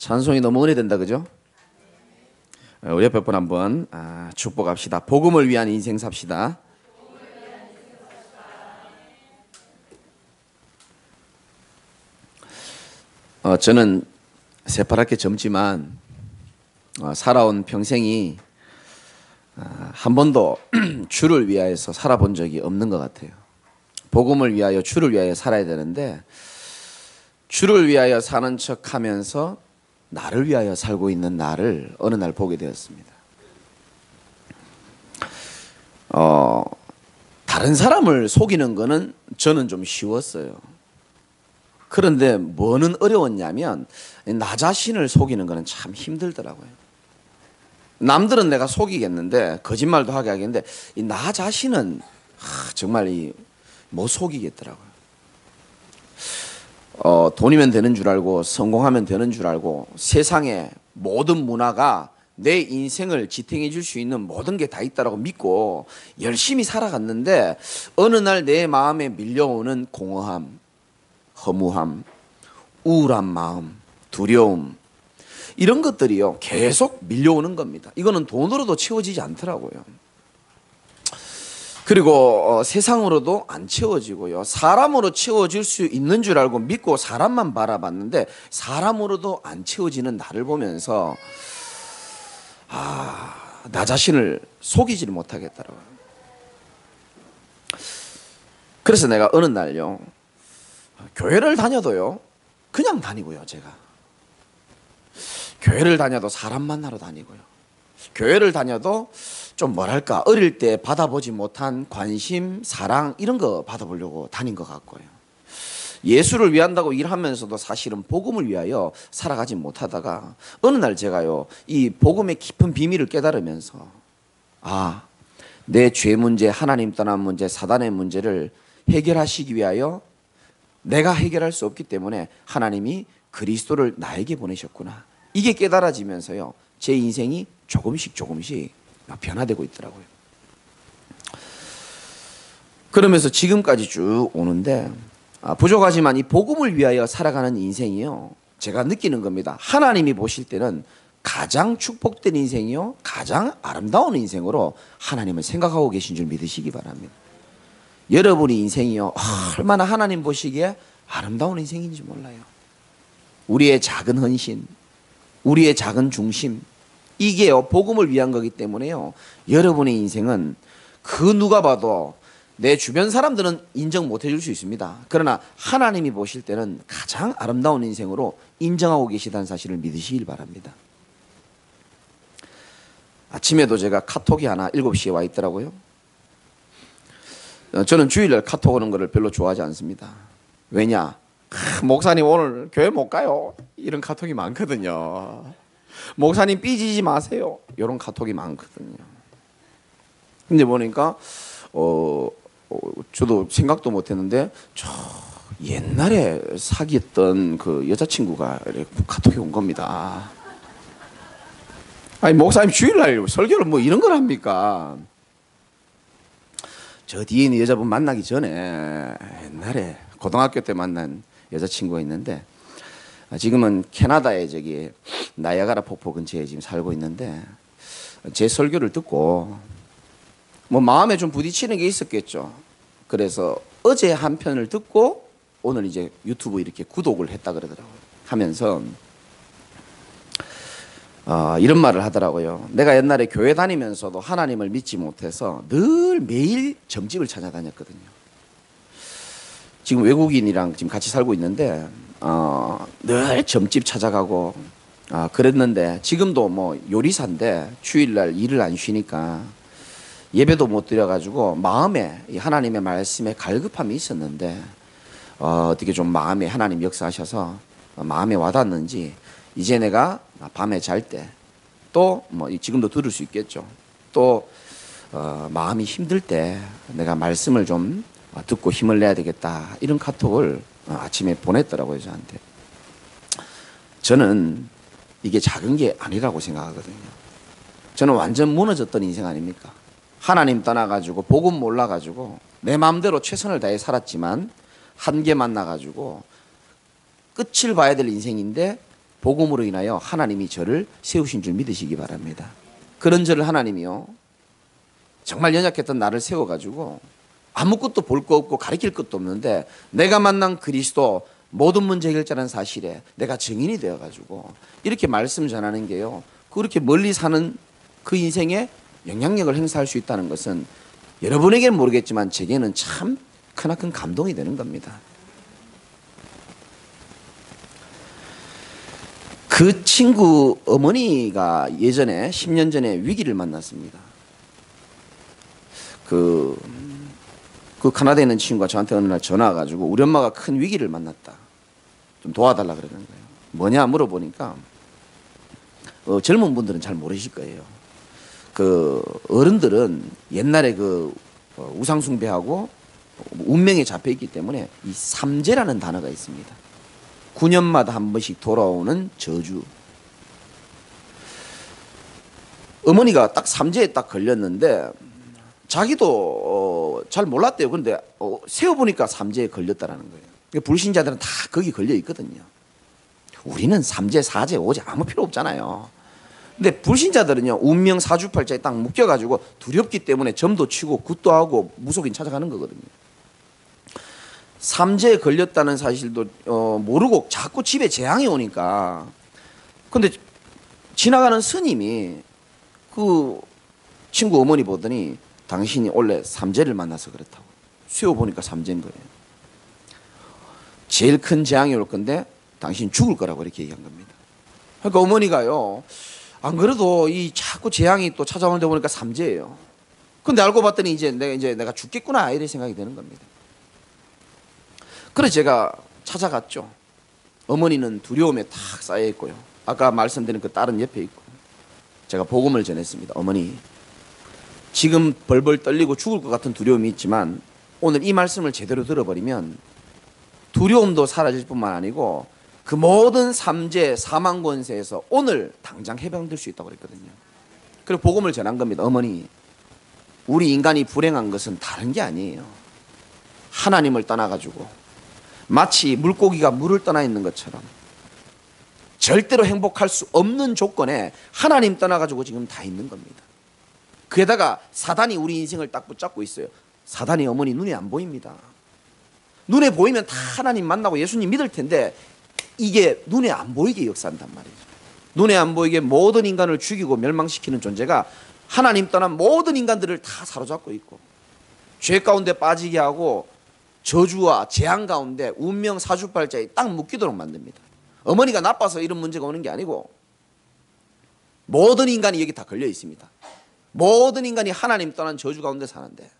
찬송이 너무 은혜된다, 그죠? 우리 옆에 분 한번 축복합시다. 복음을 위한 인생 삽시다. 저는 새파랗게 젊지만 살아온 평생이 한 번도 주를 위하여서 살아본 적이 없는 것 같아요. 복음을 위하여, 주를 위하여 살아야 되는데 주를 위하여 사는 척하면서 나를 위하여 살고 있는 나를 어느 날 보게 되었습니다. 다른 사람을 속이는 거는 저는 좀 쉬웠어요. 그런데 뭐는 어려웠냐면 나 자신을 속이는 거는 참 힘들더라고요. 남들은 내가 속이겠는데, 거짓말도 하게 하겠는데 나 자신은 정말 못 속이겠더라고요. 돈이면 되는 줄 알고, 성공하면 되는 줄 알고, 세상에 모든 문화가 내 인생을 지탱해 줄 수 있는 모든 게 다 있다라고 믿고 열심히 살아갔는데, 어느 날 내 마음에 밀려오는 공허함, 허무함, 우울한 마음, 두려움, 이런 것들이요 계속 밀려오는 겁니다. 이거는 돈으로도 채워지지 않더라고요. 그리고 세상으로도 안 채워지고요, 사람으로 채워질 수 있는 줄 알고 믿고 사람만 바라봤는데 사람으로도 안 채워지는 나를 보면서 나 자신을 속이지를 못하겠더라고요. 그래서 내가 어느 날요, 교회를 다녀도요 그냥 다니고요, 제가 교회를 다녀도 사람 만나러 다니고요, 교회를 다녀도 좀 뭐랄까 어릴 때 받아보지 못한 관심, 사랑 이런 거 받아보려고 다닌 것 같고요. 예수를 위한다고 일하면서도 사실은 복음을 위하여 살아가지 못하다가 어느 날 제가요 이 복음의 깊은 비밀을 깨달으면서 내 죄 문제, 하나님 떠난 문제, 사단의 문제를 해결하시기 위하여 내가 해결할 수 없기 때문에 하나님이 그리스도를 나에게 보내셨구나, 이게 깨달아지면서요 제 인생이 조금씩 변화되고 있더라고요. 그러면서 지금까지 쭉 오는데 부족하지만 이 복음을 위하여 살아가는 인생이요, 제가 느끼는 겁니다. 하나님이 보실 때는 가장 축복된 인생이요, 가장 아름다운 인생으로 하나님을 생각하고 계신 줄 믿으시기 바랍니다. 여러분의 인생이요 얼마나 하나님 보시기에 아름다운 인생인지 몰라요. 우리의 작은 헌신, 우리의 작은 중심, 이게요 복음을 위한 거기 때문에요 여러분의 인생은 그 누가 봐도, 내 주변 사람들은 인정 못 해줄 수 있습니다. 그러나 하나님이 보실 때는 가장 아름다운 인생으로 인정하고 계시다는 사실을 믿으시길 바랍니다. 아침에도 제가 카톡이 하나 7시에 와 있더라고요. 저는 주일날 카톡 오는 거를 별로 좋아하지 않습니다. 왜냐? 목사님 오늘 교회 못 가요, 이런 카톡이 많거든요. 목사님 삐지지 마세요, 이런 카톡이 많거든요. 근데 보니까 저도 생각도 못했는데 저 옛날에 사귀었던 그 여자친구가 카톡이 온 겁니다. 아니 목사님 주일날 설교를 뭐 이런 걸 합니까? 저 뒤에 있는 여자분 만나기 전에 옛날에 고등학교 때 만난 여자친구가 있는데 지금은 캐나다의 저기 나이아가라 폭포 근처에 지금 살고 있는데, 제 설교를 듣고 뭐 마음에 좀 부딪히는 게 있었겠죠. 그래서 어제 한 편을 듣고 오늘 이제 유튜브 이렇게 구독을 했다 그러더라고요. 하면서 이런 말을 하더라고요. 내가 옛날에 교회 다니면서도 하나님을 믿지 못해서 늘 매일 점집을 찾아다녔거든요. 지금 외국인이랑 지금 같이 살고 있는데 늘 점집 찾아가고 그랬는데, 지금도 뭐 요리사인데 주일날 일을 안 쉬니까 예배도 못 드려가지고 마음에 이 하나님의 말씀에 갈급함이 있었는데 어떻게 좀 마음에 하나님 역사하셔서 마음에 와닿는지 이제 내가 밤에 잘 때 또 뭐 지금도 들을 수 있겠죠. 또 마음이 힘들 때 내가 말씀을 좀 듣고 힘을 내야 되겠다, 이런 카톡을 아침에 보냈더라고요, 저한테. 저는 이게 작은 게 아니라고 생각하거든요. 저는 완전 무너졌던 인생 아닙니까? 하나님 떠나가지고 복음 몰라가지고 내 마음대로 최선을 다해 살았지만 한계 만나가지고 끝을 봐야 될 인생인데 복음으로 인하여 하나님이 저를 세우신 줄 믿으시기 바랍니다. 그런 저를 하나님이요, 정말 연약했던 나를 세워가지고 아무것도 볼 거 없고 가르칠 것도 없는데 내가 만난 그리스도 모든 문제 해결자라는 사실에 내가 증인이 되어가지고 이렇게 말씀 전하는 게요, 그렇게 멀리 사는 그 인생에 영향력을 행사할 수 있다는 것은 여러분에게는 모르겠지만 제게는 참 크나큰 감동이 되는 겁니다. 그 친구 어머니가 예전에 10년 전에 위기를 만났습니다. 그 카나다에 있는 친구가 저한테 어느 날 전화 와가지고 우리 엄마가 큰 위기를 만났다, 좀 도와달라 그러는 거예요. 뭐냐 물어보니까 젊은 분들은 잘 모르실 거예요. 그 어른들은 옛날에 그 우상 숭배하고 운명에 잡혀 있기 때문에 이 삼재라는 단어가 있습니다. 9년마다 한 번씩 돌아오는 저주. 어머니가 딱 삼재에 딱 걸렸는데 자기도 잘 몰랐대요. 그런데 세어보니까 삼재에 걸렸다라는 거예요. 불신자들은 다 거기 걸려 있거든요. 우리는 삼재, 사재, 오재 아무 필요 없잖아요. 근데 불신자들은요, 운명 사주팔자에 딱 묶여가지고 두렵기 때문에 점도 치고 굿도 하고 무속인 찾아가는 거거든요. 삼재에 걸렸다는 사실도 모르고 자꾸 집에 재앙이 오니까, 근데 지나가는 스님이 그 친구 어머니 보더니 당신이 원래 삼재를 만나서 그렇다고, 세워보니까 삼재인 거예요. 제일 큰 재앙이 올 건데 당신 죽을 거라고 이렇게 얘기한 겁니다. 그러니까 어머니가요, 안 그래도 이 자꾸 재앙이 또 찾아오는데 보니까 삼재예요. 근데 알고 봤더니 이제 내가 죽겠구나 이런 생각이 드는 겁니다. 그래서 제가 찾아갔죠. 어머니는 두려움에 탁 쌓여 있고요. 아까 말씀드린 그 딸은 옆에 있고, 제가 복음을 전했습니다. 어머니, 지금 벌벌 떨리고 죽을 것 같은 두려움이 있지만 오늘 이 말씀을 제대로 들어버리면 두려움도 사라질 뿐만 아니고 그 모든 삼재 사망 권세에서 오늘 당장 해방될 수 있다고 그랬거든요. 그리고 복음을 전한 겁니다. 어머니, 우리 인간이 불행한 것은 다른 게 아니에요. 하나님을 떠나가지고 마치 물고기가 물을 떠나 있는 것처럼 절대로 행복할 수 없는 조건에 하나님 떠나가지고 지금 다 있는 겁니다. 그에다가 사단이 우리 인생을 딱 붙잡고 있어요. 사단이 어머니 눈에 안 보입니다. 눈에 보이면 다 하나님 만나고 예수님 믿을 텐데 이게 눈에 안 보이게 역사한단 말이죠. 눈에 안 보이게 모든 인간을 죽이고 멸망시키는 존재가 하나님 떠난 모든 인간들을 다 사로잡고 있고 죄 가운데 빠지게 하고 저주와 재앙 가운데 운명 사주팔자에 딱 묶이도록 만듭니다. 어머니가 나빠서 이런 문제가 오는 게 아니고 모든 인간이 여기 다 걸려 있습니다. 모든 인간이 하나님 떠난 저주 가운데 사는데,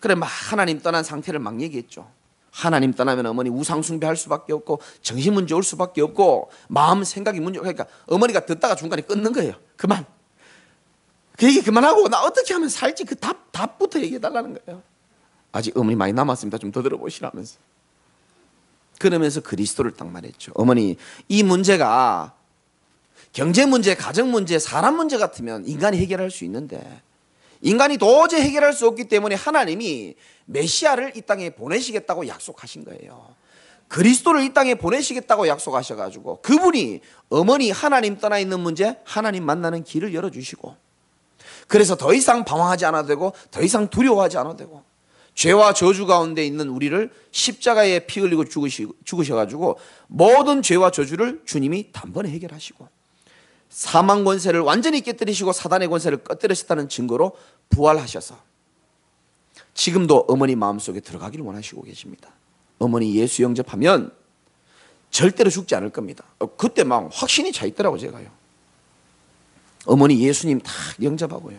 그래 막 하나님 떠난 상태를 막 얘기했죠. 하나님 떠나면 어머니 우상 숭배할 수밖에 없고 정신 문제 올 수밖에 없고 마음 생각이 문제, 그러니까 어머니가 듣다가 중간에 끊는 거예요. 그만, 그 얘기 그만하고 나 어떻게 하면 살지 그 답부터 얘기해 달라는 거예요. 아직 어머니 많이 남았습니다. 좀 더 들어보시라면서. 그러면서 그리스도를 딱 말했죠. 어머니, 이 문제가 경제 문제, 가정 문제, 사람 문제 같으면 인간이 해결할 수 있는데 인간이 도저히 해결할 수 없기 때문에 하나님이 메시아를 이 땅에 보내시겠다고 약속하신 거예요. 그리스도를 이 땅에 보내시겠다고 약속하셔가지고 그분이 어머니 하나님 떠나 있는 문제, 하나님 만나는 길을 열어주시고, 그래서 더 이상 방황하지 않아도 되고 더 이상 두려워하지 않아도 되고 죄와 저주 가운데 있는 우리를 십자가에 피 흘리고 죽으셔가지고 모든 죄와 저주를 주님이 단번에 해결하시고 사망 권세를 완전히 깨뜨리시고 사단의 권세를 꺼뜨리셨다는 증거로 부활하셔서 지금도 어머니 마음속에 들어가기를 원하시고 계십니다. 어머니 예수 영접하면 절대로 죽지 않을 겁니다. 그때 막 확신이 차 있더라고요. 제가요, 어머니 예수님 다 영접하고요,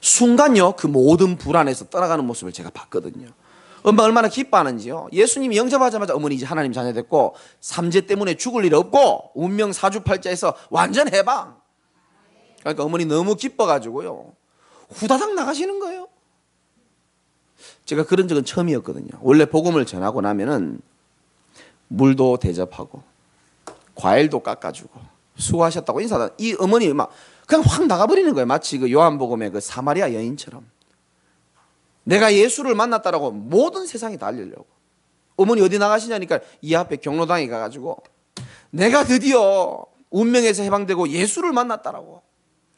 순간요 그 모든 불안에서 떠나가는 모습을 제가 봤거든요. 엄마 얼마나 기뻐하는지요. 예수님이 영접하자마자 어머니 이제 하나님 자녀 됐고 삼재 때문에 죽을 일 없고 운명 사주팔자에서 완전 해방. 그러니까 어머니 너무 기뻐가지고요 후다닥 나가시는 거예요. 제가 그런 적은 처음이었거든요. 원래 복음을 전하고 나면은 물도 대접하고 과일도 깎아주고 수고하셨다고 인사다. 이 어머니 막 그냥 확 나가버리는 거예요. 마치 그 요한복음의 그 사마리아 여인처럼. 내가 예수를 만났다라고 모든 세상이 다 알리려고. 어머니 어디 나가시냐니까 이 앞에 경로당에 가가지고 내가 드디어 운명에서 해방되고 예수를 만났다라고.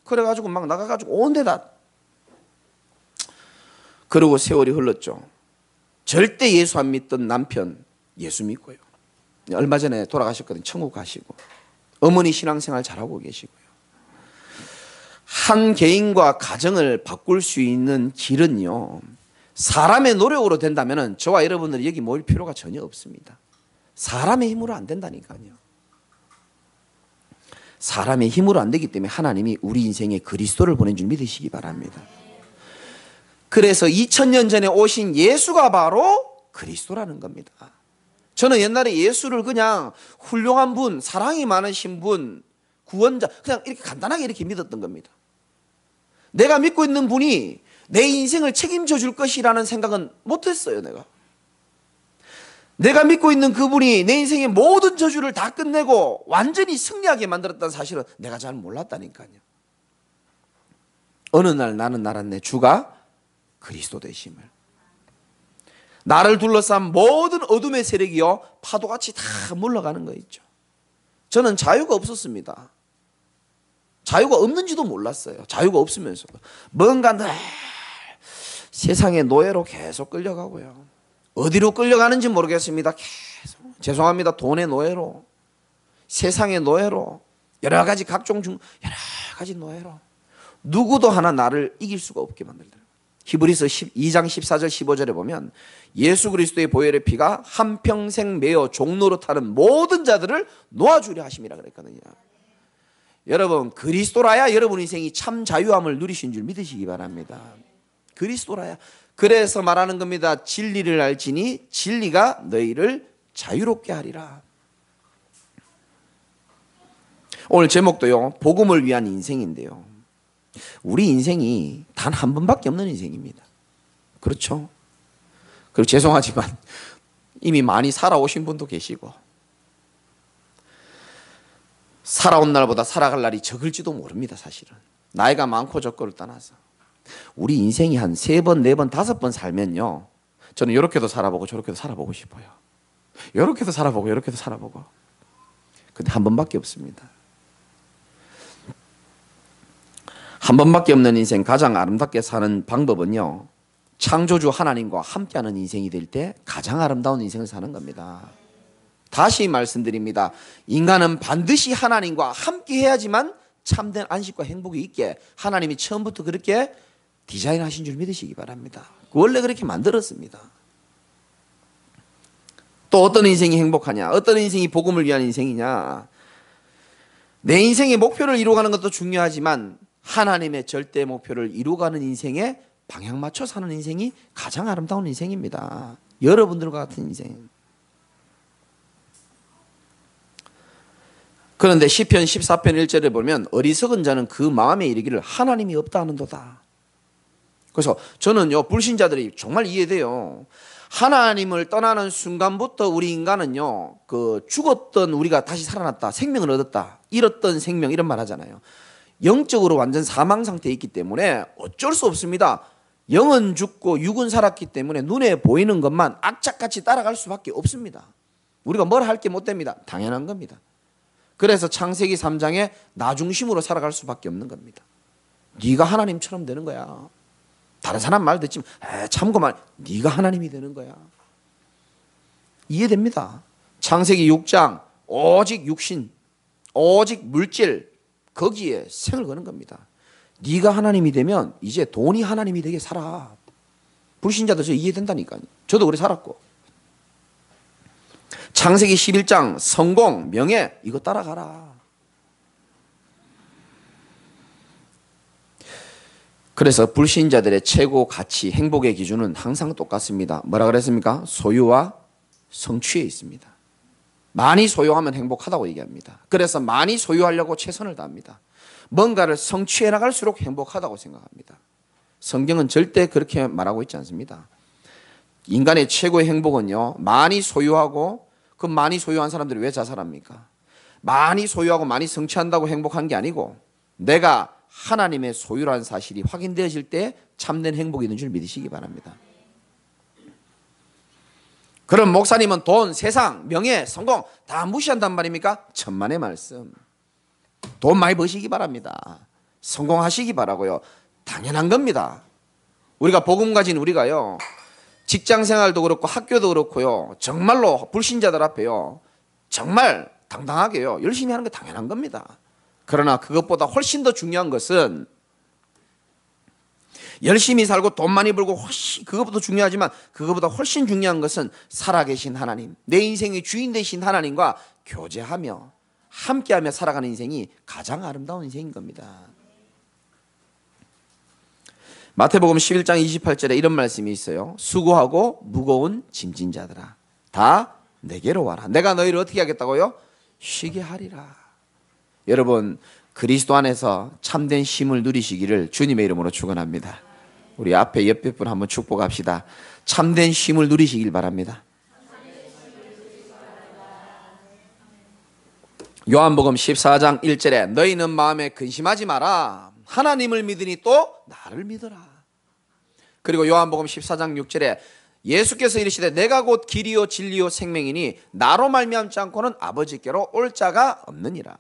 그래가지고 막 나가가지고 온 데다. 그러고 세월이 흘렀죠. 절대 예수 안 믿던 남편 예수 믿고요. 얼마 전에 돌아가셨거든요. 천국 가시고. 어머니 신앙생활 잘하고 계시고요. 한 개인과 가정을 바꿀 수 있는 길은요, 사람의 노력으로 된다면 저와 여러분들이 여기 모일 필요가 전혀 없습니다. 사람의 힘으로 안 된다니까요. 사람의 힘으로 안 되기 때문에 하나님이 우리 인생에 그리스도를 보낸 줄 믿으시기 바랍니다. 그래서 2000년 전에 오신 예수가 바로 그리스도라는 겁니다. 저는 옛날에 예수를 그냥 훌륭한 분, 사랑이 많으신 분, 구원자, 그냥 이렇게 간단하게 이렇게 믿었던 겁니다. 내가 믿고 있는 분이 내 인생을 책임져 줄 것이라는 생각은 못했어요. 내가 믿고 있는 그분이 내 인생의 모든 저주를 다 끝내고 완전히 승리하게 만들었다는 사실은 내가 잘 몰랐다니까요. 어느 날 나는 알았네. 주가 그리스도 되심을. 나를 둘러싼 모든 어둠의 세력이요, 파도같이 다 물러가는 거 있죠. 저는 자유가 없었습니다. 자유가 없는지도 몰랐어요. 자유가 없으면서도 뭔가 늘 세상의 노예로 계속 끌려가고요. 어디로 끌려가는지 모르겠습니다. 계속 죄송합니다. 돈의 노예로, 세상의 노예로, 여러 가지 여러 가지 노예로 누구도 하나 나를 이길 수가 없게 만들더라고요. 히브리서 2장 14절 15절에 보면 예수 그리스도의 보혈의 피가 한평생 매어 종로로 타는 모든 자들을 놓아주려 하심이라 그랬거든요. 여러분, 그리스도라야 여러분 인생이 참 자유함을 누리신 줄 믿으시기 바랍니다. 그리스도라야. 그래서 말하는 겁니다. 진리를 알지니 진리가 너희를 자유롭게 하리라. 오늘 제목도요, 복음을 위한 인생인데요, 우리 인생이 단 한 번밖에 없는 인생입니다. 그렇죠? 그리고 죄송하지만 이미 많이 살아오신 분도 계시고 살아온 날보다 살아갈 날이 적을지도 모릅니다. 사실은 나이가 많고 적고를 떠나서 우리 인생이 한 3번, 4번, 5번 살면요, 저는 이렇게도 살아보고 저렇게도 살아보고 싶어요. 이렇게도 살아보고 이렇게도 살아보고. 근데 한 번밖에 없습니다. 한 번밖에 없는 인생, 가장 아름답게 사는 방법은요, 창조주 하나님과 함께하는 인생이 될 때 가장 아름다운 인생을 사는 겁니다. 다시 말씀드립니다. 인간은 반드시 하나님과 함께 해야지만 참된 안식과 행복이 있게 하나님이 처음부터 그렇게 디자인하신 줄 믿으시기 바랍니다. 원래 그렇게 만들었습니다. 또 어떤 인생이 행복하냐, 어떤 인생이 복음을 위한 인생이냐. 내 인생의 목표를 이루어가는 것도 중요하지만 하나님의 절대 목표를 이루어가는 인생에 방향 맞춰 사는 인생이 가장 아름다운 인생입니다. 여러분들과 같은 인생. 그런데 시편 14편 1절에 보면 어리석은 자는 그 마음에 이르기를 하나님이 없다 하는도다. 그래서 저는요, 불신자들이 정말 이해돼요. 하나님을 떠나는 순간부터 우리 인간은요, 그 죽었던 우리가 다시 살아났다, 생명을 얻었다, 잃었던 생명, 이런 말 하잖아요. 영적으로 완전 사망 상태에 있기 때문에 어쩔 수 없습니다. 영은 죽고 육은 살았기 때문에 눈에 보이는 것만 악착같이 따라갈 수밖에 없습니다. 우리가 뭘 할 게 못 됩니다. 당연한 겁니다. 그래서 창세기 3장에 나 중심으로 살아갈 수밖에 없는 겁니다. 네가 하나님처럼 되는 거야. 다른 사람 말 듣지만 참고만, 네가 하나님이 되는 거야. 이해됩니다. 창세기 6장 오직 육신, 오직 물질, 거기에 생을 거는 겁니다. 네가 하나님이 되면 이제 돈이 하나님이 되게 살아. 불신자도 저 이해된다니까요. 저도 그래 살았고. 창세기 11장 성공, 명예, 이거 따라가라. 그래서 불신자들의 최고 가치, 행복의 기준은 항상 똑같습니다. 뭐라 그랬습니까? 소유와 성취에 있습니다. 많이 소유하면 행복하다고 얘기합니다. 그래서 많이 소유하려고 최선을 다합니다. 뭔가를 성취해 나갈수록 행복하다고 생각합니다. 성경은 절대 그렇게 말하고 있지 않습니다. 인간의 최고의 행복은요, 많이 소유하고, 그 많이 소유한 사람들이 왜 자살합니까? 많이 소유하고 많이 성취한다고 행복한 게 아니고 내가 하나님의 소유라는 사실이 확인되어질 때 참된 행복이 있는 줄 믿으시기 바랍니다. 그럼 목사님은 돈, 세상, 명예, 성공 다 무시한단 말입니까? 천만의 말씀. 돈 많이 버시기 바랍니다. 성공하시기 바라고요. 당연한 겁니다. 우리가 복음 가진 우리가요, 직장 생활도 그렇고 학교도 그렇고요, 정말로 불신자들 앞에요, 정말 당당하게요 열심히 하는 게 당연한 겁니다. 그러나 그것보다 훨씬 더 중요한 것은, 열심히 살고 돈 많이 벌고 훨씬 그것보다 중요하지만, 그것보다 훨씬 중요한 것은 살아계신 하나님, 내 인생의 주인 되신 하나님과 교제하며 함께하며 살아가는 인생이 가장 아름다운 인생인 겁니다. 마태복음 11장 28절에 이런 말씀이 있어요. 수고하고 무거운 짐진 자들아 다 내게로 와라. 내가 너희를 어떻게 하겠다고요? 쉬게 하리라. 여러분, 그리스도 안에서 참된 쉼을 누리시기를 주님의 이름으로 축원합니다. 우리 앞에 옆에 분 한번 축복합시다. 참된 쉼을 누리시길 바랍니다. 요한복음 14장 1절에 너희는 마음에 근심하지 마라. 하나님을 믿으니 또 나를 믿어라. 그리고 요한복음 14장 6절에 예수께서 이르시되 내가 곧 길이요 진리요 생명이니 나로 말미암지 않고는 아버지께로 올 자가 없느니라.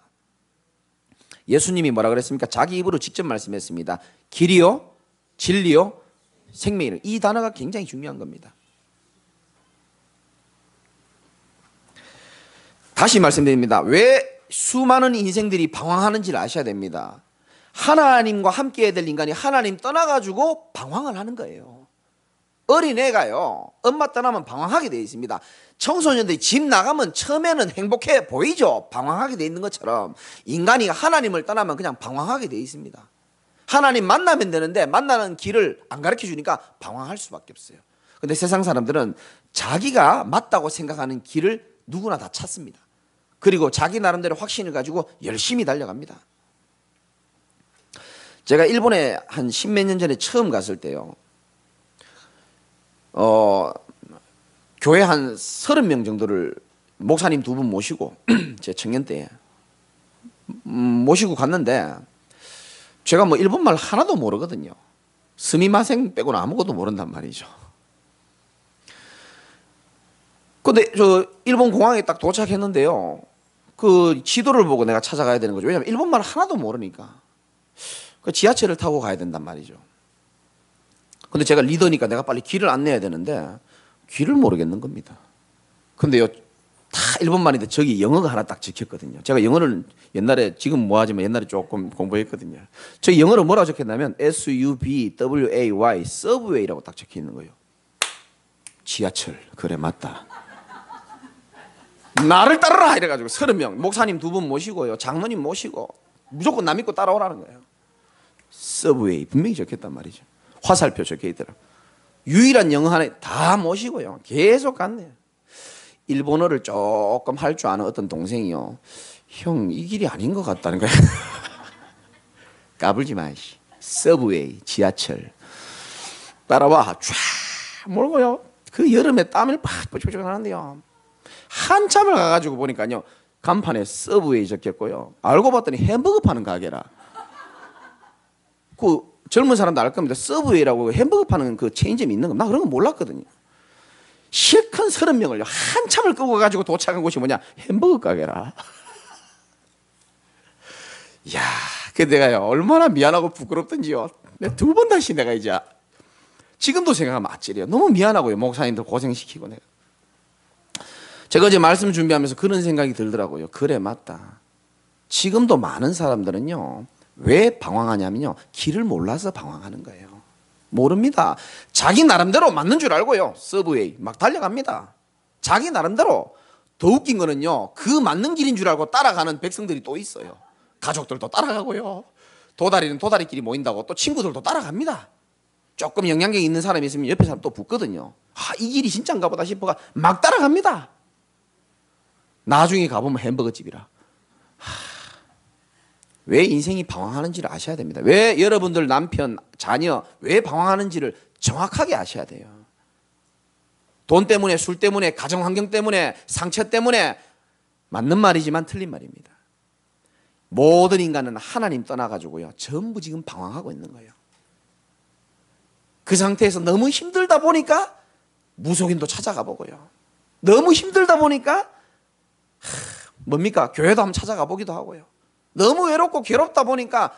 예수님이 뭐라 그랬습니까? 자기 입으로 직접 말씀했습니다. 길이요 진리요 생명이요. 이 단어가 굉장히 중요한 겁니다. 다시 말씀드립니다. 왜 수많은 인생들이 방황하는지를 아셔야 됩니다. 하나님과 함께 해야 될 인간이 하나님 떠나가지고 방황을 하는 거예요. 어린애가요, 엄마 떠나면 방황하게 되어 있습니다. 청소년들이 집 나가면 처음에는 행복해 보이죠. 방황하게 되어 있는 것처럼 인간이 하나님을 떠나면 그냥 방황하게 되어 있습니다. 하나님 만나면 되는데 만나는 길을 안 가르쳐 주니까 방황할 수밖에 없어요. 근데 세상 사람들은 자기가 맞다고 생각하는 길을 누구나 다 찾습니다. 그리고 자기 나름대로 확신을 가지고 열심히 달려갑니다. 제가 일본에 한 십몇 년 전에 처음 갔을 때요, 교회 한 30명 정도를 목사님 2분 모시고 제 청년 때에 모시고 갔는데, 제가 뭐 일본말 하나도 모르거든요. 스미마생 빼고는 아무것도 모른단 말이죠. 근데 저 일본 공항에 딱 도착했는데요, 그 지도를 보고 내가 찾아가야 되는 거죠. 왜냐하면 일본말 하나도 모르니까. 그 지하철을 타고 가야 된단 말이죠. 근데 제가 리더니까 내가 빨리 길을 안내해야 되는데 길을 모르겠는 겁니다. 근데요, 다 일본말인데 저기 영어가 하나 딱 적혔거든요. 제가 영어를 옛날에, 지금 뭐하지만 옛날에 조금 공부했거든요. 저기 영어로 뭐라고 적혔냐면 SUBWAY, 서브웨이라고 딱 적혀 있는 거예요. 지하철. 그래, 맞다. 나를 따르라 이래가지고 30명 목사님 2분 모시고요, 장로님 모시고 무조건 남 믿고 따라오라는 거예요. 서브웨이 분명히 적혔단 말이죠. 화살표 적혀 있더라. 유일한 영어 하나 다 모시고요, 계속 갔네요. 일본어를 조금 할 줄 아는 어떤 동생이요, 형 이 길이 아닌 것 같다는 거야. 까불지 마. 서브웨이, 지하철 따라와. 쫙 몰고요. 그 여름에 땀을 팍 뻘쩍 하는데요, 한참을 가가지고 보니까요, 간판에 서브웨이 적혔고요, 알고 봤더니 햄버거 파는 가게라. 그 젊은 사람도 알 겁니다. 서브웨이라고 햄버거 파는 그 체인점이 있는 거. 나 그런 거 몰랐거든요. 실컷 30명을 한참을 끌고 가지고 도착한 곳이 뭐냐? 햄버거 가게라. 이야, 그 내가요, 얼마나 미안하고 부끄럽던지요. 2번 다시 내가 이제 지금도 생각하면 아찔해요. 너무 미안하고요, 목사님들 고생시키고. 제가 이제 말씀 준비하면서 그런 생각이 들더라고요. 그래, 맞다. 지금도 많은 사람들은요, 왜 방황하냐면요, 길을 몰라서 방황하는 거예요. 모릅니다. 자기 나름대로 맞는 줄 알고요, 서브웨이 막 달려갑니다. 자기 나름대로. 더 웃긴 거는요, 그 맞는 길인 줄 알고 따라가는 백성들이 또 있어요. 가족들도 따라가고요, 도다리는 도다리끼리 모인다고 또 친구들도 따라갑니다. 조금 영향력이 있는 사람이 있으면 옆에 사람 또 붙거든요. 아, 이 길이 진짜인가 보다 싶어가 막 따라갑니다. 나중에 가보면 햄버거 집이라. 왜 인생이 방황하는지를 아셔야 됩니다. 왜 여러분들 남편, 자녀 왜 방황하는지를 정확하게 아셔야 돼요. 돈 때문에, 술 때문에, 가정 환경 때문에, 상처 때문에. 맞는 말이지만 틀린 말입니다. 모든 인간은 하나님 떠나가지고요, 전부 지금 방황하고 있는 거예요. 그 상태에서 너무 힘들다 보니까 무속인도 찾아가 보고요, 너무 힘들다 보니까 뭡니까? 교회도 한번 찾아가 보기도 하고요. 너무 외롭고 괴롭다 보니까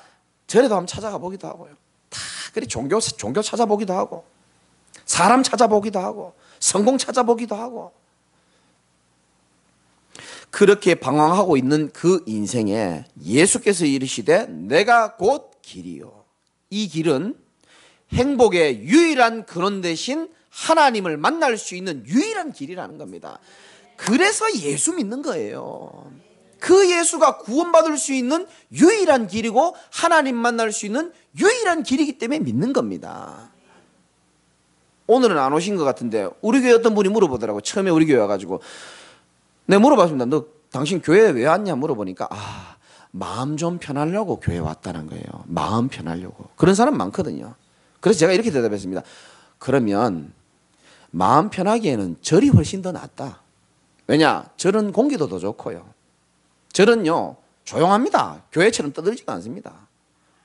절에도 한번 찾아가 보기도 하고요. 다 그래 종교 찾아보기도 하고 사람 찾아보기도 하고 성공 찾아보기도 하고 그렇게 방황하고 있는 그 인생에 예수께서 이르시되 내가 곧 길이요. 이 길은 행복의 유일한 근원 대신 하나님을 만날 수 있는 유일한 길이라는 겁니다. 그래서 예수 믿는 거예요. 그 예수가 구원받을 수 있는 유일한 길이고 하나님 만날 수 있는 유일한 길이기 때문에 믿는 겁니다. 오늘은 안 오신 것 같은데 우리 교회 어떤 분이 물어보더라고요. 처음에 우리 교회 와가지고 내가 물어봤습니다. 너 당신 교회에 왜 왔냐 물어보니까 마음 좀 편하려고 교회 왔다는 거예요. 마음 편하려고. 그런 사람 많거든요. 그래서 제가 이렇게 대답했습니다. 그러면 마음 편하기에는 절이 훨씬 더 낫다. 왜냐? 절은 공기도 더 좋고요. 절은요 조용합니다. 교회처럼 떠들지도 않습니다.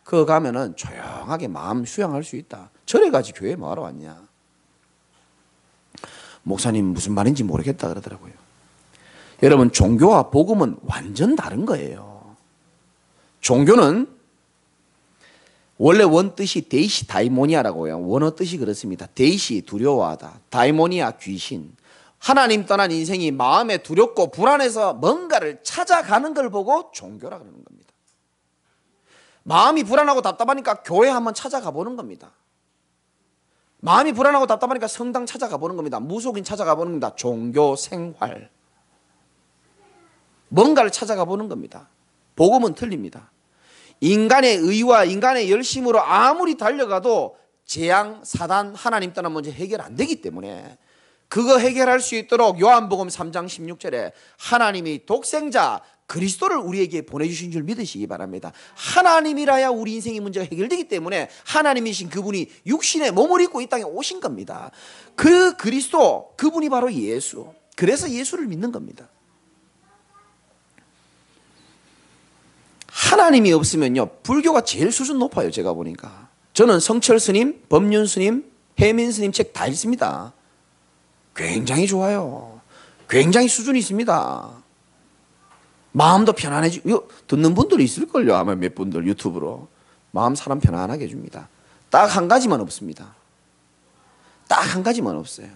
그거 가면은 조용하게 마음 수양할 수 있다. 절에 가지 교회에 뭐하러 왔냐. 목사님 무슨 말인지 모르겠다 그러더라고요. 여러분 종교와 복음은 완전 다른 거예요. 종교는 원래 원뜻이 데이시 다이모니아라고요. 원어 뜻이 그렇습니다. 데이시 두려워하다, 다이모니아 귀신. 하나님 떠난 인생이 마음에 두렵고 불안해서 뭔가를 찾아가는 걸 보고 종교라 그러는 겁니다. 마음이 불안하고 답답하니까 교회 한번 찾아가 보는 겁니다. 마음이 불안하고 답답하니까 성당 찾아가 보는 겁니다. 무속인 찾아가 보는 겁니다. 종교 생활. 뭔가를 찾아가 보는 겁니다. 복음은 틀립니다. 인간의 의와 인간의 열심으로 아무리 달려가도 재앙, 사단, 하나님 떠난 문제 해결 안 되기 때문에 그거 해결할 수 있도록 요한복음 3장 16절에 하나님이 독생자 그리스도를 우리에게 보내주신 줄 믿으시기 바랍니다. 하나님이라야 우리 인생의 문제가 해결되기 때문에 하나님이신 그분이 육신의 몸을 입고 이 땅에 오신 겁니다. 그 그리스도, 그분이 바로 예수. 그래서 예수를 믿는 겁니다. 하나님이 없으면요 불교가 제일 수준 높아요. 제가 보니까 저는 성철 스님, 법륜 스님, 해민 스님 책 다 읽습니다. 굉장히 좋아요. 굉장히 수준이 있습니다. 마음도 편안해지고 이거 듣는 분들이 있을걸요. 아마 몇 분들 유튜브로 마음 사람 편안하게 해줍니다. 딱 한 가지만 없습니다. 딱 한 가지만 없어요.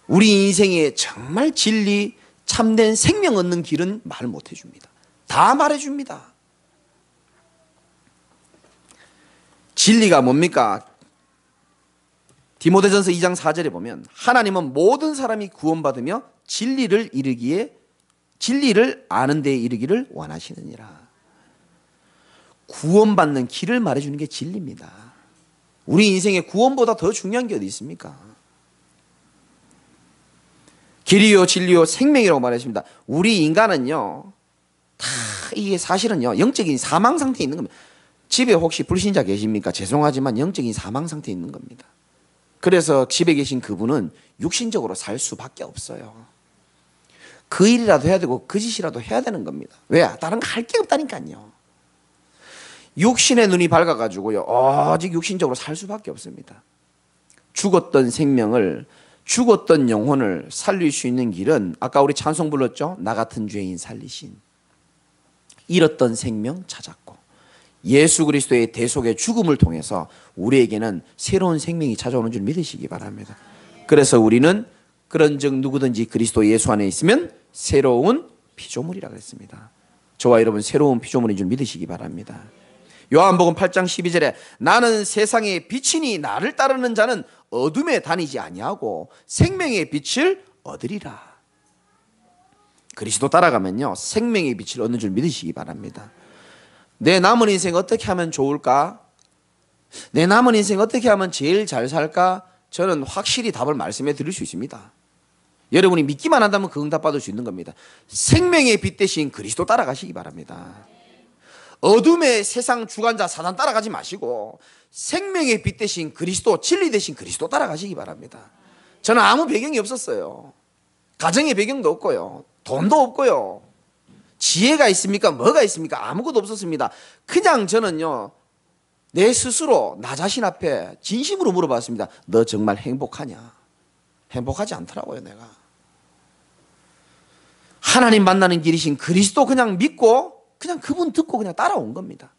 우리 인생에 정말 진리, 참된 생명 얻는 길은 말 못 해줍니다. 다 말해줍니다. 진리가 뭡니까? 디모데전서 2장 4절에 보면 하나님은 모든 사람이 구원받으며 진리를 아는 데에 이르기를 원하시느니라. 구원받는 길을 말해주는 게 진리입니다. 우리 인생에 구원보다 더 중요한 게 어디 있습니까? 길이요 진리요 생명이라고 말했습니다. 우리 인간은요 다 이게 사실은요 영적인 사망 상태에 있는 겁니다. 집에 혹시 불신자 계십니까? 죄송하지만 영적인 사망 상태에 있는 겁니다. 그래서 집에 계신 그분은 육신적으로 살 수밖에 없어요. 그 일이라도 해야 되고 그 짓이라도 해야 되는 겁니다. 왜? 다른 거 할 게 없다니까요. 육신의 눈이 밝아가지고요 오직 육신적으로 살 수밖에 없습니다. 죽었던 생명을, 죽었던 영혼을 살릴 수 있는 길은 아까 우리 찬송 불렀죠? 나 같은 죄인 살리신. 잃었던 생명 찾았고 예수 그리스도의 대속의 죽음을 통해서 우리에게는 새로운 생명이 찾아오는 줄 믿으시기 바랍니다. 그래서 우리는 그런즉 누구든지 그리스도 예수 안에 있으면 새로운 피조물이라 그랬습니다. 저와 여러분 새로운 피조물인 줄 믿으시기 바랍니다. 요한복음 8장 12절에 나는 세상의 빛이니 나를 따르는 자는 어둠에 다니지 아니하고 생명의 빛을 얻으리라. 그리스도 따라가면요 생명의 빛을 얻는 줄 믿으시기 바랍니다. 내 남은 인생 어떻게 하면 좋을까? 내 남은 인생 어떻게 하면 제일 잘 살까? 저는 확실히 답을 말씀해 드릴 수 있습니다. 여러분이 믿기만 한다면 그 응답 받을 수 있는 겁니다. 생명의 빛 대신 그리스도 따라가시기 바랍니다. 어둠의 세상 주관자 사단 따라가지 마시고 생명의 빛 대신 그리스도, 진리 대신 그리스도 따라가시기 바랍니다. 저는 아무 배경이 없었어요. 가정의 배경도 없고요. 돈도 없고요. 지혜가 있습니까? 뭐가 있습니까? 아무것도 없었습니다. 그냥 저는요 내 스스로 나 자신 앞에 진심으로 물어봤습니다. 너 정말 행복하냐? 행복하지 않더라고요. 내가 하나님 만나는 길이신 그리스도 그냥 믿고 그냥 그분 듣고 그냥 따라온 겁니다.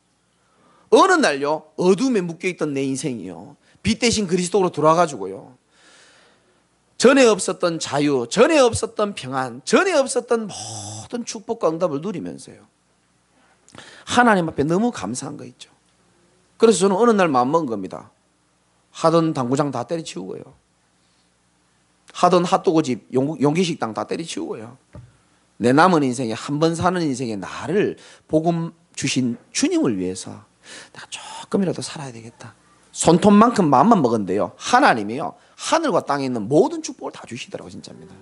어느 날요, 어둠에 묶여있던 내 인생이요, 빛 대신 그리스도로 돌아가지고요, 전에 없었던 자유, 전에 없었던 평안, 전에 없었던 모든 축복과 응답을 누리면서요, 하나님 앞에 너무 감사한 거 있죠. 그래서 저는 어느 날 마음먹은 겁니다. 하던 당구장 다 때려치우고요, 하던 핫도그집, 용기식당 다 때려치우고요, 내 남은 인생에, 한 번 사는 인생에 나를 복음 주신 주님을 위해서 내가 조금이라도 살아야 되겠다. 손톱만큼 마음만 먹었는데요, 하나님이요, 하늘과 땅에 있는 모든 축복을 다 주시더라고요. 진짜입니다.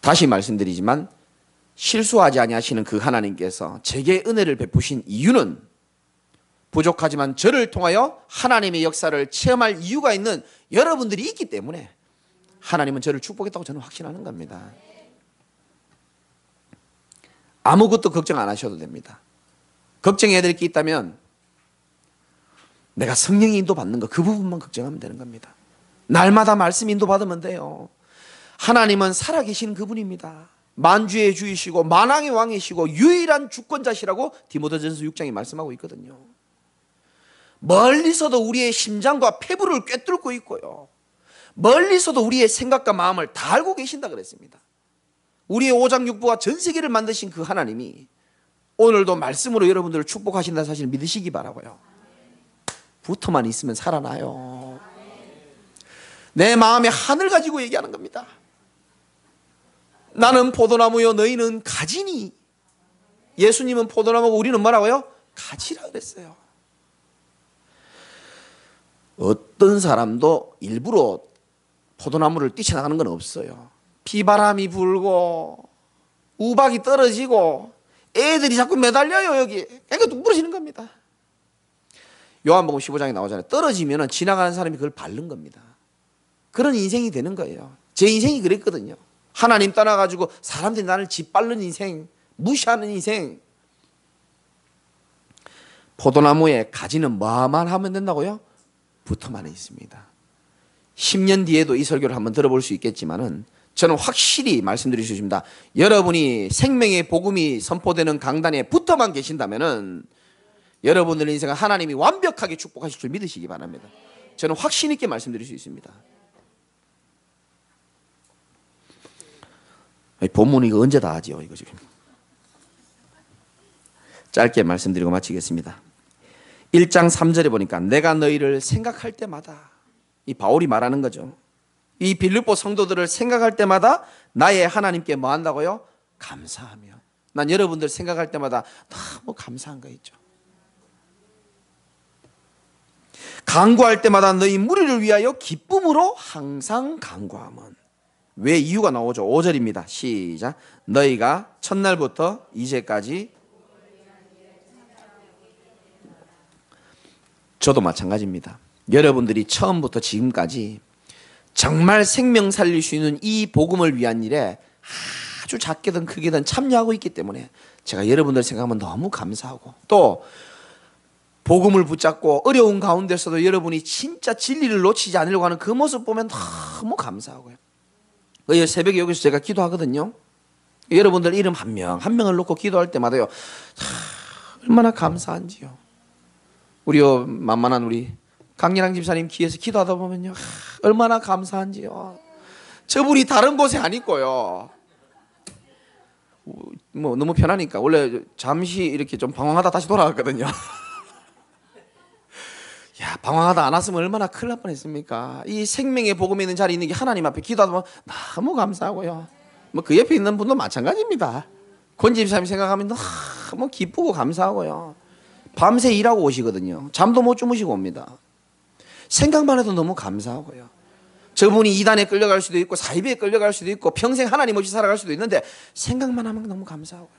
다시 말씀드리지만 실수하지 아니하시는 그 하나님께서 제게 은혜를 베푸신 이유는 부족하지만 저를 통하여 하나님의 역사를 체험할 이유가 있는 여러분들이 있기 때문에 하나님은 저를 축복했다고 저는 확신하는 겁니다. 아무것도 걱정 안 하셔도 됩니다. 걱정해야 될 게 있다면 내가 성령의 인도 받는 거, 그 부분만 걱정하면 되는 겁니다. 날마다 말씀 인도 받으면 돼요. 하나님은 살아계신 그분입니다. 만주의 주이시고 만왕의 왕이시고 유일한 주권자시라고 디모데전서 6장이 말씀하고 있거든요. 멀리서도 우리의 심장과 폐부를 꿰뚫고 있고요, 멀리서도 우리의 생각과 마음을 다 알고 계신다 그랬습니다. 우리의 오장육부와 전 세계를 만드신 그 하나님이 오늘도 말씀으로 여러분들을 축복하신다는 사실을 믿으시기 바라고요. 붙어만 있으면 살아나요. 내 마음에 하늘 가지고 얘기하는 겁니다. 나는 포도나무요 너희는 가지니. 예수님은 포도나무고 우리는 뭐라고요? 가지라 그랬어요. 어떤 사람도 일부러 포도나무를 뛰쳐나가는 건 없어요. 비바람이 불고 우박이 떨어지고 애들이 자꾸 매달려요. 여기 그러니까 뚝 부러지는 겁니다. 요한복음 15장에 나오잖아요. 떨어지면 지나가는 사람이 그걸 밟는 겁니다. 그런 인생이 되는 거예요. 제 인생이 그랬거든요. 하나님 떠나가지고 사람들이 나를 짓밟는 인생, 무시하는 인생. 포도나무에 가지는 뭐만 하면 된다고요? 붙어만 있습니다. 10년 뒤에도 이 설교를 한번 들어볼 수 있겠지만은 저는 확실히 말씀드릴 수 있습니다. 여러분이 생명의 복음이 선포되는 강단에 붙어만 계신다면은 여러분들의 인생은 하나님이 완벽하게 축복하실 줄 믿으시기 바랍니다. 저는 확신 있게 말씀드릴 수 있습니다. 본문 이거 언제 다 하지요? 이거 지금 짧게 말씀드리고 마치겠습니다. 1장 3절에 보니까 내가 너희를 생각할 때마다, 이 바울이 말하는 거죠. 이 빌립보 성도들을 생각할 때마다 나의 하나님께 뭐 한다고요? 감사하며. 난 여러분들 생각할 때마다 너무 감사한 거 있죠. 간구할 때마다 너희 무리를 위하여 기쁨으로 항상 간구함은. 왜 이유가 나오죠? 5절입니다. 시작. 너희가 첫날부터 이제까지. 저도 마찬가지입니다. 여러분들이 처음부터 지금까지 정말 생명 살릴 수 있는 이 복음을 위한 일에 아주 작게든 크게든 참여하고 있기 때문에 제가 여러분들 생각하면 너무 감사하고, 또 복음을 붙잡고 어려운 가운데서도 여러분이 진짜 진리를 놓치지 않으려고 하는 그 모습 보면 너무 감사하고요. 새벽에 여기서 제가 기도하거든요. 여러분들 이름 한 명 한 명을 놓고 기도할 때마다요, 얼마나 감사한지요. 우리 만만한 우리 강렬랑 집사님 귀에서 기도하다 보면요, 얼마나 감사한지요. 저분이 다른 곳에 안 있고요, 뭐 너무 편하니까 원래 잠시 이렇게 좀 방황하다 다시 돌아갔거든요. 야, 방황하다 안 왔으면 얼마나 큰일 날 뻔했습니까? 이 생명의 복음에 있는 자리에 있는 게 하나님 앞에 기도하다 보면 너무 감사하고요. 뭐 그 옆에 있는 분도 마찬가지입니다. 권지 집사님 생각하면 너무 기쁘고 감사하고요. 밤새 일하고 오시거든요. 잠도 못 주무시고 옵니다. 생각만 해도 너무 감사하고요. 저분이 이단에 끌려갈 수도 있고 사이비에 끌려갈 수도 있고 평생 하나님 없이 살아갈 수도 있는데 생각만 하면 너무 감사하고요.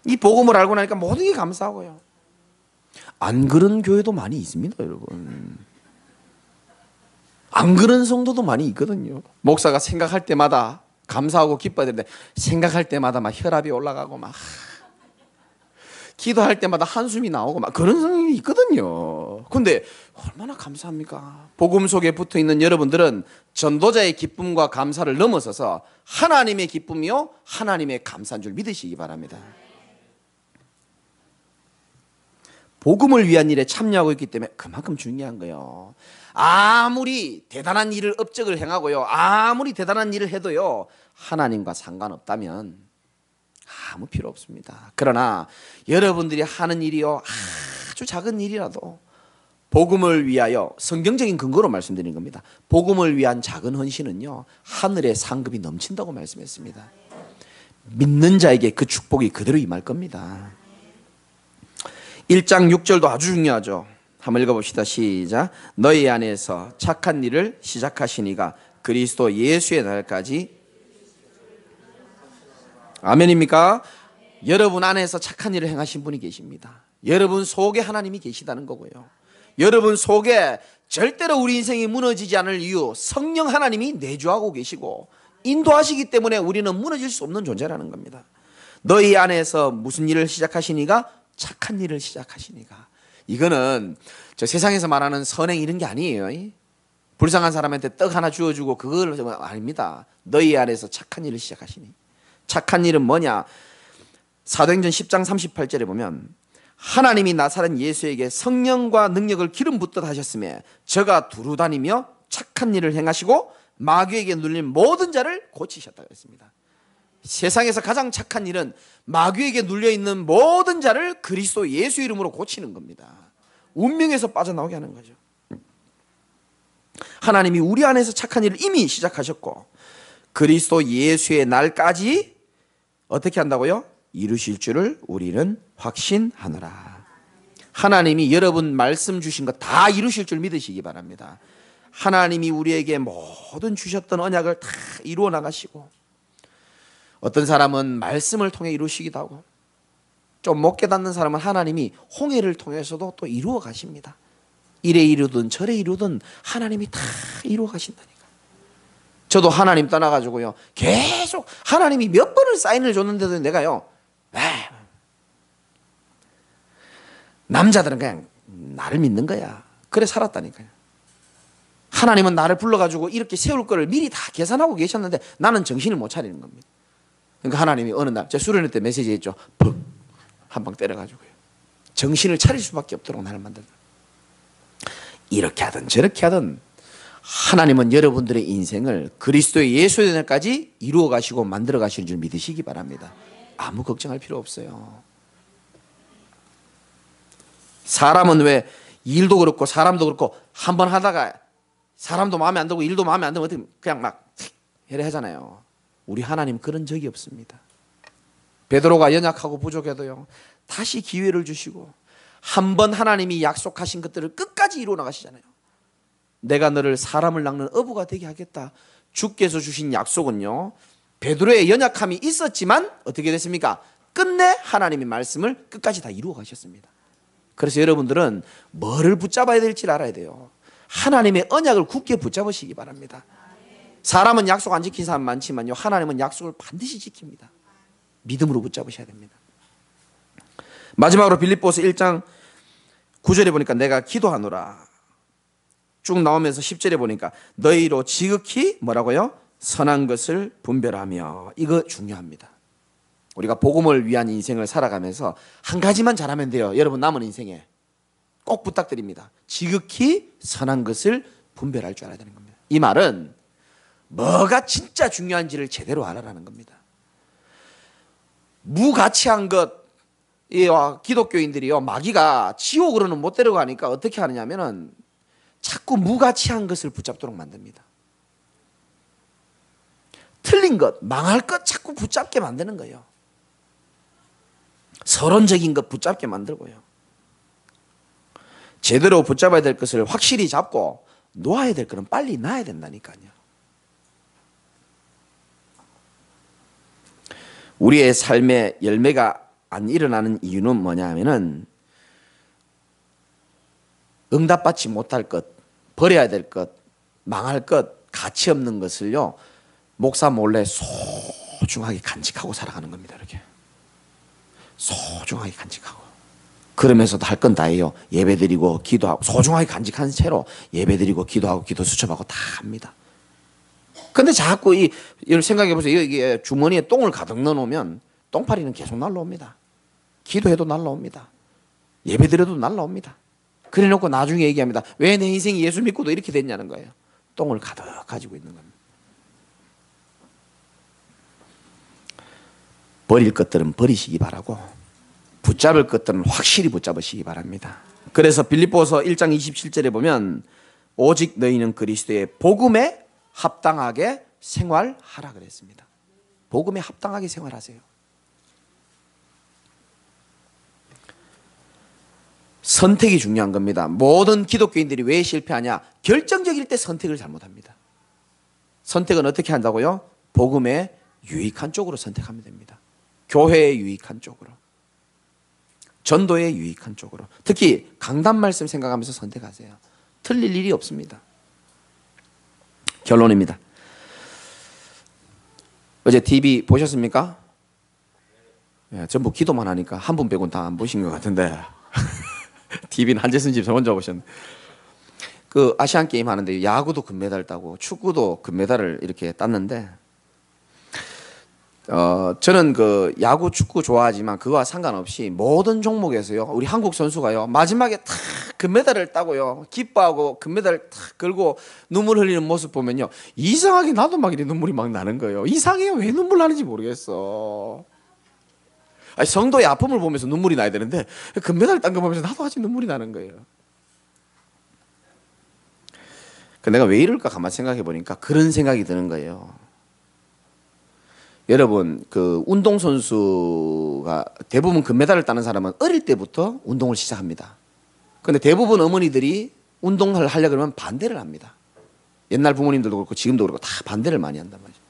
이 복음을 알고 나니까 모든 게 감사하고요. 안 그런 교회도 많이 있습니다, 여러분. 안 그런 성도도 많이 있거든요. 목사가 생각할 때마다 감사하고 기뻐야 되는데 생각할 때마다 막 혈압이 올라가고 막 기도할 때마다 한숨이 나오고 막 그런 성이 있거든요. 근데 얼마나 감사합니까? 복음 속에 붙어 있는 여러분들은 전도자의 기쁨과 감사를 넘어서서 하나님의 기쁨이요 하나님의 감사인 줄 믿으시기 바랍니다. 복음을 위한 일에 참여하고 있기 때문에 그만큼 중요한 거예요. 아무리 대단한 일을 업적을 행하고요, 아무리 대단한 일을 해도요, 하나님과 상관없다면 아무 필요 없습니다. 그러나 여러분들이 하는 일이요, 아주 작은 일이라도 복음을 위하여, 성경적인 근거로 말씀드리는 겁니다. 복음을 위한 작은 헌신은요, 하늘의 상급이 넘친다고 말씀했습니다. 믿는 자에게 그 축복이 그대로 임할 겁니다. 1장 6절도 아주 중요하죠. 한번 읽어봅시다. 시작. 너희 안에서 착한 일을 시작하시니가 그리스도 예수의 날까지. 아멘입니까? 여러분 안에서 착한 일을 행하신 분이 계십니다. 여러분 속에 하나님이 계시다는 거고요. 여러분 속에 절대로 우리 인생이 무너지지 않을 이유, 성령 하나님이 내주하고 계시고 인도하시기 때문에 우리는 무너질 수 없는 존재라는 겁니다. 너희 안에서 무슨 일을 시작하시니가? 착한 일을 시작하시니가. 이거는 저 세상에서 말하는 선행 이런 게 아니에요. 불쌍한 사람한테 떡 하나 주어주고 그걸 아닙니다. 너희 안에서 착한 일을 시작하시니. 착한 일은 뭐냐? 사도행전 10장 38절에 보면 하나님이 나사렛 예수에게 성령과 능력을 기름 붓듯 하셨으며 저가 두루다니며 착한 일을 행하시고 마귀에게 눌린 모든 자를 고치셨다고 했습니다. 세상에서 가장 착한 일은 마귀에게 눌려있는 모든 자를 그리스도 예수 이름으로 고치는 겁니다. 운명에서 빠져나오게 하는 거죠. 하나님이 우리 안에서 착한 일을 이미 시작하셨고 그리스도 예수의 날까지 어떻게 한다고요? 이루실 줄을 우리는 확신하노라. 하나님이 여러분 말씀 주신 거 다 이루실 줄 믿으시기 바랍니다. 하나님이 우리에게 모든 주셨던 언약을 다 이루어 나가시고 어떤 사람은 말씀을 통해 이루시기도 하고 좀 못 깨닫는 사람은 하나님이 홍해를 통해서도 또 이루어 가십니다. 이래 이루든 저래 이루든 하나님이 다 이루어 가신다니까. 저도 하나님 떠나가지고요 계속 하나님이 몇 번을 사인을 줬는데도 내가요 남자들은 그냥 나를 믿는 거야. 그래 살았다니까요. 하나님은 나를 불러가지고 이렇게 세울 거를 미리 다 계산하고 계셨는데 나는 정신을 못 차리는 겁니다. 그러니까 하나님이 어느 날 제가 수련회 때 메시지 했죠. 푹 한 방 때려가지고요 정신을 차릴 수밖에 없도록 나를 만든다. 이렇게 하든 저렇게 하든 하나님은 여러분들의 인생을 그리스도의 예수의 날까지 이루어 가시고 만들어 가시는 줄 믿으시기 바랍니다. 아무 걱정할 필요 없어요. 사람은 왜 일도 그렇고 사람도 그렇고 한번 하다가 사람도 마음에 안 들고 일도 마음에 안 들면 어떻게 그냥 막 이래 하잖아요. 우리 하나님 그런 적이 없습니다. 베드로가 연약하고 부족해도요 다시 기회를 주시고 한번 하나님이 약속하신 것들을 끝까지 이루어 나가시잖아요. 내가 너를 사람을 낚는 어부가 되게 하겠다. 주께서 주신 약속은요 베드로의 연약함이 있었지만 어떻게 됐습니까? 끝내 하나님의 말씀을 끝까지 다 이루어 가셨습니다. 그래서 여러분들은 뭐를 붙잡아야 될지 알아야 돼요. 하나님의 언약을 굳게 붙잡으시기 바랍니다. 사람은 약속 안 지킨 사람 많지만요 하나님은 약속을 반드시 지킵니다. 믿음으로 붙잡으셔야 됩니다. 마지막으로 빌립보서 1장 9절에 보니까 내가 기도하노라 쭉 나오면서 10절에 보니까 너희로 지극히 뭐라고요? 선한 것을 분별하며. 이거 중요합니다. 우리가 복음을 위한 인생을 살아가면서 한 가지만 잘하면 돼요. 여러분 남은 인생에 꼭 부탁드립니다. 지극히 선한 것을 분별할 줄 알아야 되는 겁니다. 이 말은 뭐가 진짜 중요한지를 제대로 알아라는 겁니다. 무가치한 것, 기독교인들이요 마귀가 지옥으로는 못 데려가니까 어떻게 하느냐면은 자꾸 무가치한 것을 붙잡도록 만듭니다. 틀린 것, 망할 것 자꾸 붙잡게 만드는 거예요. 서론적인 것 붙잡게 만들고요. 제대로 붙잡아야 될 것을 확실히 잡고 놓아야 될 것은 빨리 놔야 된다니까요. 우리의 삶에 열매가 안 일어나는 이유는 뭐냐 하면은 응답받지 못할 것, 버려야 될 것, 망할 것, 가치 없는 것을요 목사 몰래 소중하게 간직하고 살아가는 겁니다. 이렇게 소중하게 간직하고 그러면서도 할 건 다 해요. 예배드리고 기도하고 소중하게 간직한 채로 예배드리고 기도하고 기도 수첩하고 다 합니다. 근데 자꾸 이걸 생각해 보세요. 이게 주머니에 똥을 가득 넣어놓으면 똥파리는 계속 날라옵니다. 기도해도 날라옵니다. 예배드려도 날라옵니다. 그래 놓고 나중에 얘기합니다. 왜 내 인생이 예수 믿고도 이렇게 됐냐는 거예요. 똥을 가득 가지고 있는 겁니다. 버릴 것들은 버리시기 바라고 붙잡을 것들은 확실히 붙잡으시기 바랍니다. 그래서 빌립보서 1장 27절에 보면 오직 너희는 그리스도의 복음에 합당하게 생활하라 그랬습니다. 복음에 합당하게 생활하세요. 선택이 중요한 겁니다. 모든 기독교인들이 왜 실패하냐? 결정적일 때 선택을 잘못합니다. 선택은 어떻게 한다고요? 복음에 유익한 쪽으로 선택하면 됩니다. 교회에 유익한 쪽으로, 전도에 유익한 쪽으로. 특히 강단 말씀 생각하면서 선택하세요. 틀릴 일이 없습니다. 결론입니다. 어제 TV 보셨습니까? 예, 전부 기도만 하니까 한 분 빼고는 다 안 보신 것 같은데 TV는 한재승 집사 혼자 보셨는데, 그 아시안 게임 하는데 야구도 금메달 따고 축구도 금메달을 이렇게 땄는데, 저는 그 야구 축구 좋아하지만 그거와 상관없이 모든 종목에서요 우리 한국 선수가요 마지막에 탁 금메달을 따고요 기뻐하고 금메달을 탁 걸고 눈물 흘리는 모습 보면요 이상하게 나도 막 이렇게 눈물이 막 나는 거예요. 이상해요. 왜 눈물 나는지 모르겠어. 아니, 성도의 아픔을 보면서 눈물이 나야 되는데 금메달 딴 거 보면서 나도 아직 눈물이 나는 거예요. 내가 왜 이럴까 가만 생각해 보니까 그런 생각이 드는 거예요. 여러분, 그 운동선수가 대부분 금메달을 따는 사람은 어릴 때부터 운동을 시작합니다. 그런데 대부분 어머니들이 운동을 하려고 그러면 반대를 합니다. 옛날 부모님들도 그렇고 지금도 그렇고 다 반대를 많이 한단 말이죠.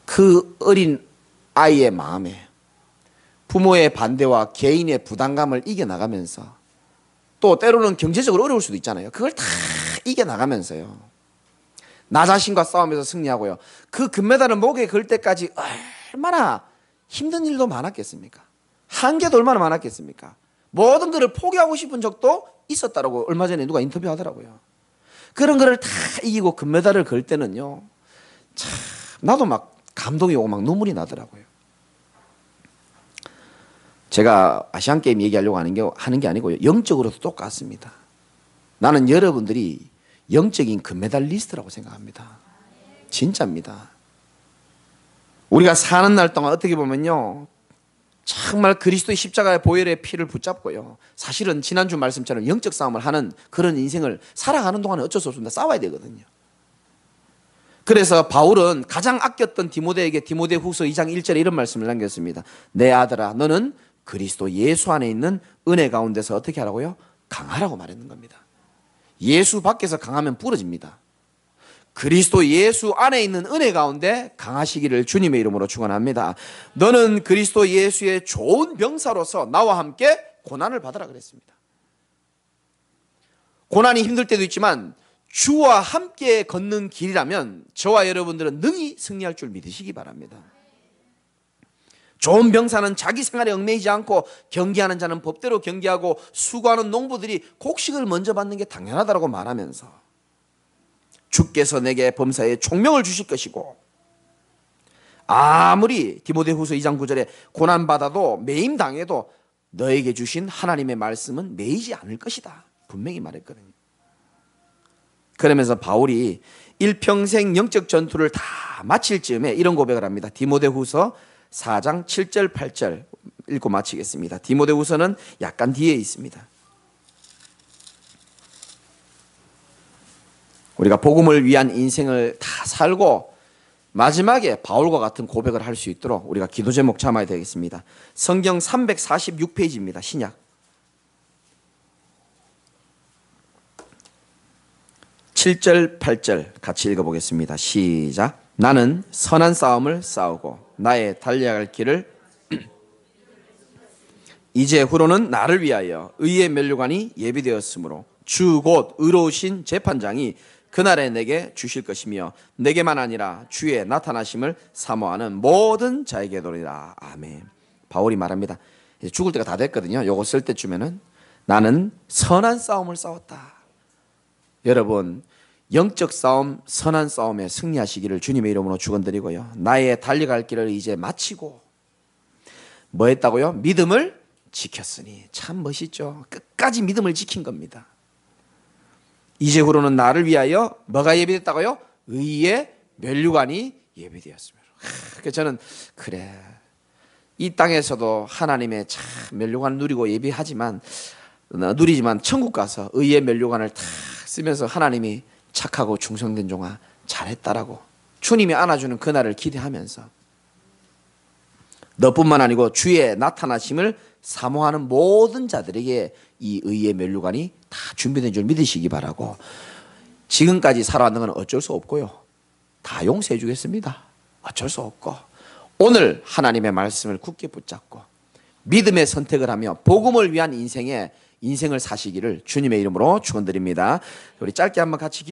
그 어린 아이의 마음에 부모의 반대와 개인의 부담감을 이겨나가면서, 또 때로는 경제적으로 어려울 수도 있잖아요. 그걸 다 이겨나가면서요 나 자신과 싸우면서 승리하고요. 그 금메달을 목에 걸 때까지 얼마나 힘든 일도 많았겠습니까? 한계도 얼마나 많았겠습니까? 모든 것을 포기하고 싶은 적도 있었다라고 얼마 전에 누가 인터뷰하더라고요. 그런 거를 다 이기고 금메달을 걸 때는요, 참 나도 막 감동이 오고 막 눈물이 나더라고요. 제가 아시안게임 얘기하려고 하는 게 아니고요. 영적으로도 똑같습니다. 나는 여러분들이 영적인 금메달리스트라고 생각합니다. 진짜입니다. 우리가 사는 날 동안 어떻게 보면요 정말 그리스도의 십자가의 보혈의 피를 붙잡고요, 사실은 지난주 말씀처럼 영적 싸움을 하는 그런 인생을 살아가는 동안에 어쩔 수 없습니다. 싸워야 되거든요. 그래서 바울은 가장 아꼈던 디모데에게 디모데후서 2장 1절에 이런 말씀을 남겼습니다. 내 아들아 너는 그리스도 예수 안에 있는 은혜 가운데서 어떻게 하라고요? 강하라고 말했는 겁니다. 예수 밖에서 강하면 부러집니다. 그리스도 예수 안에 있는 은혜 가운데 강하시기를 주님의 이름으로 축원합니다. 너는 그리스도 예수의 좋은 병사로서 나와 함께 고난을 받으라 그랬습니다. 고난이 힘들 때도 있지만 주와 함께 걷는 길이라면 저와 여러분들은 능히 승리할 줄 믿으시기 바랍니다. 좋은 병사는 자기 생활에 얽매이지 않고 경계하는 자는 법대로 경계하고 수고하는 농부들이 곡식을 먼저 받는 게 당연하다고 말하면서 주께서 내게 범사에 총명을 주실 것이고 아무리 디모데후서 2장 9절에 고난받아도 매임당해도 너에게 주신 하나님의 말씀은 매이지 않을 것이다 분명히 말했거든요. 그러면서 바울이 일평생 영적 전투를 다 마칠 즈음에 이런 고백을 합니다. 디모데후서 4장 7절 8절 읽고 마치겠습니다. 디모데후서는 약간 뒤에 있습니다. 우리가 복음을 위한 인생을 다 살고 마지막에 바울과 같은 고백을 할 수 있도록 우리가 기도 제목 삼아야 되겠습니다. 성경 346페이지입니다. 신약 7절 8절 같이 읽어보겠습니다. 시작. 나는 선한 싸움을 싸우고 나의 달려야 할 길을 이제 후로는 나를 위하여 의의 면류관이 예비되었으므로 주 곧 의로우신 재판장이 그날에 내게 주실 것이며 내게만 아니라 주의 나타나심을 사모하는 모든 자에게도리라. 아멘. 바울이 말합니다. 이제 죽을 때가 다 됐거든요. 요거 쓸 때쯤에는 나는 선한 싸움을 싸웠다. 여러분 영적 싸움, 선한 싸움에 승리하시기를 주님의 이름으로 축원드리고요. 나의 달려갈 길을 이제 마치고 뭐 했다고요? 믿음을 지켰으니. 참 멋있죠. 끝까지 믿음을 지킨 겁니다. 이제후로는 나를 위하여 뭐가 예비됐다고요? 의의 면류관이 예비되었습니다. 그래서 저는 그래 이 땅에서도 하나님의 참 면류관 누리고 예비하지만 누리지만 천국 가서 의의 면류관을 탁 쓰면서 하나님이 착하고 충성된 종아 잘했다라고 주님이 안아주는 그날을 기대하면서 너뿐만 아니고 주의 나타나심을 사모하는 모든 자들에게 이 의의 면류관이 다 준비된 줄 믿으시기 바라고, 지금까지 살아왔는 건 어쩔 수 없고요. 다 용서해 주겠습니다. 어쩔 수 없고 오늘 하나님의 말씀을 굳게 붙잡고 믿음의 선택을 하며 복음을 위한 인생을 사시기를 주님의 이름으로 축원드립니다. 우리 짧게 한번 같이